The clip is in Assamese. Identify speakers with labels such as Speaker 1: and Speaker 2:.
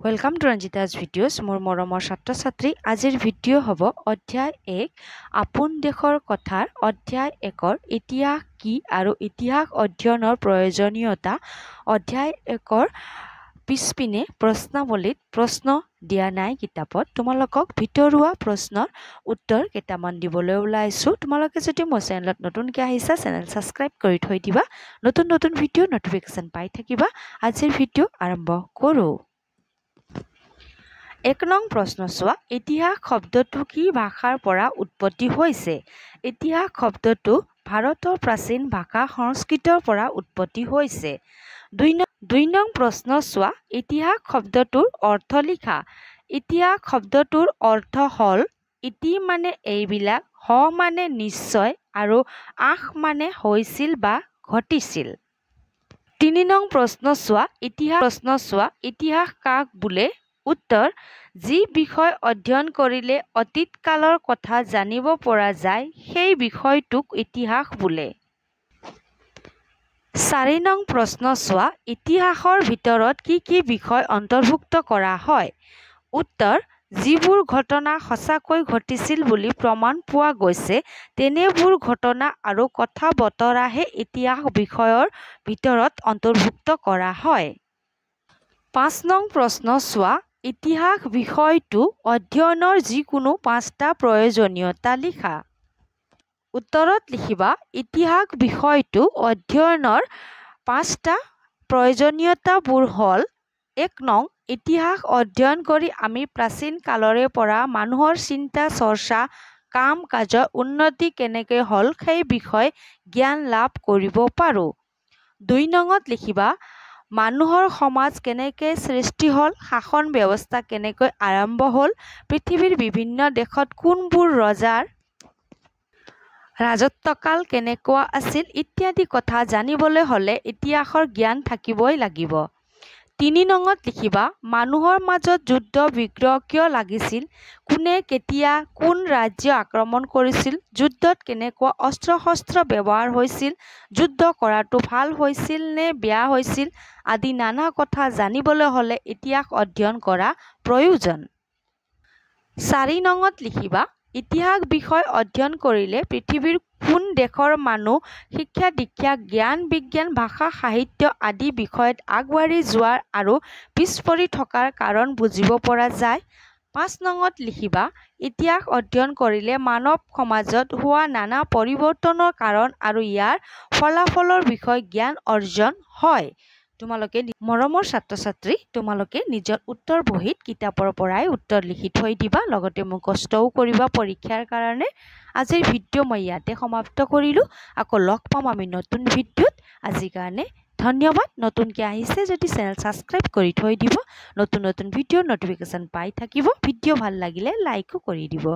Speaker 1: Welcome to Ranjita's videos. মোৰ মৰমৰ ছাত্ৰ ছাত্ৰী আজিৰ ভিডিঅ' হ'ব অধ্যায় 1 আপোন দেশৰ কথাৰ অধ্যায় 1ৰ ইতিহাস কি আৰু ইতিহাস অধ্যয়নৰ প্ৰয়োজনীয়তা অধ্যায় 1ৰ পিছপিনে প্ৰশ্নাৱলীত প্ৰশ্ন দিয়া নাই কিতাপত তোমালোকক ভিতৰুৱা প্ৰশ্নৰ উত্তৰ কেইটামান দিবলৈ ওলাইছো তোমালোকে যদি মোৰ চেনেলত নতুনকৈ আহিছা চেনেল সাবস্ক্ৰাইব কৰি থৈ দিবা নতুন ভিডিঅ' নটিফিকেশন পাই থাকিবা আজিৰ ভিডিঅ' আৰম্ভ কৰোঁ 1 নং প্ৰশ্ন চোৱা ইতিহাস শব্দটো কি ভাষাৰ পৰা উৎপত্তি হৈছে ইতিহাস শব্দটো ভাৰতৰ প্ৰাচীন ভাষা সংস্কৃতৰ পৰা উৎপত্তি হৈছে 2 নং প্ৰশ্ন চোৱা ইতিহাস শব্দটোৰ অৰ্থ লিখা ইতিহাস শব্দটোৰ অৰ্থ হ'ল ইতি মানে এইবিলাক হ মানে নিশ্চয় আৰু আখ মানে হৈছিল বা ঘটিছিল 3 নং প্ৰশ্ন চোৱা ইতিহাস কাক বোলে উত্তৰ যি বিষয় অধ্যয়ন কৰিলে অতীত কালৰ কথা জানিব পৰা যায় সেই বিষয়টোক ইতিহাস বোলে 4 নং প্ৰশ্ন চোৱা ইতিহাসৰ ভিতৰত কি বিষয় অন্তৰ্ভুক্ত কৰা হয় উত্তৰ যিবোৰ ঘটনা সঁচাকৈ ঘটিছিল বুলি প্ৰমাণ পোৱা গৈছে তেনেবোৰ ঘটনা আৰু কথা বতৰাহে ইতিহাস বিষয়ৰ ভিতৰত অন্তৰ্ভুক্ত কৰা হয় 5 নং প্ৰশ্ন চোৱা ইতিহাস বিষয়টো অধ্যয়নৰ যিকোনো 5টা প্ৰয়োজনীয়তা লিখা উত্তৰত লিখিবা ইতিহাস বিষয়টো অধ্যয়নৰ 5টা প্ৰয়োজনীয়তাবোৰ হ'ল 1 নং ইতিহাস অধ্যয়ন কৰি আমি প্ৰাচীন কালৰে পৰা মানুহৰ চিন্তা চৰ্চা কাম কাজৰ উন্নতি কেনেকৈ হ'ল সেই বিষয়ে জ্ঞান লাভ কৰিব পাৰো 2 নঙত লিখিবা মানুহৰ সমাজ কেনেকৈ সৃষ্টি হ'ল শাসন ব্যৱস্থা কেনেকৈ আৰম্ভ হ'ল পৃথিৱীৰ বিভিন্ন দেশত কোনবোৰ ৰজাৰ ৰাজত্বকাল কেনেকুৱা আছিল ইত্যাদি কথা জানিবলৈ হ'লে ইতিহাসৰ জ্ঞান থাকিবই লাগিব 3 নঙত লিখিবা মানুহৰ মাজত যুদ্ধ বিগ্ৰহ কিয় লাগিছিল কোনে কেতিয়া কোন ৰাজ্য আক্ৰমণ কৰিছিল যুদ্ধত কেনেকুৱা অস্ত্ৰ-শস্ত্ৰ ব্যৱহাৰ হৈছিল যুদ্ধ কৰাটো ভাল হৈছিল নে বেয়া হৈছিল আদি নানা কথা জানিবলৈ হ'লে ইতিহাস অধ্যয়ন কৰা প্ৰয়োজন 4 নঙত লিখিবা ইতিহাস বিষয় অধ্যয়ন কৰিলে পৃথিৱীৰ কোন দেশৰ মানুহ শিক্ষা দীক্ষা জ্ঞান বিজ্ঞান ভাষা সাহিত্য আদি বিষয়ত আগবাঢ়ি যোৱাৰ আৰু পিছপৰি থকাৰ কাৰণ বুজিব পৰা যায় 5 নঙত লিখিবা ইতিহাস অধ্যয়ন কৰিলে মানৱ সমাজত হোৱা নানা পৰিৱৰ্তনৰ কাৰণ আৰু ইয়াৰ ফলাফলৰ বিষয়ে জ্ঞান অৰ্জন হয় তোমালোকে মৰমৰ ছাত্ৰ ছাত্ৰী তোমালোকে নিজৰ উত্তৰ বহীত কিতাপৰ পৰাই উত্তৰ লিখি থৈ দিবা লগতে মোক কষ্টও কৰিবা পৰীক্ষাৰ কাৰণে আজিৰ ভিডিঅ' মই ইয়াতে সমাপ্ত কৰিলো আকৌ লগ পাম আমি নতুন ভিডিঅ'ত আজিৰ কাৰণে ধন্যবাদ নতুনকৈ আহিছে যদি চেনেল সাবস্ক্ৰাইব কৰি থৈ দিব নতুন ভিডিঅ'ৰ নটিফিকেশন পাই থাকিব ভিডিঅ' ভাল লাগিলে লাইকো কৰি দিব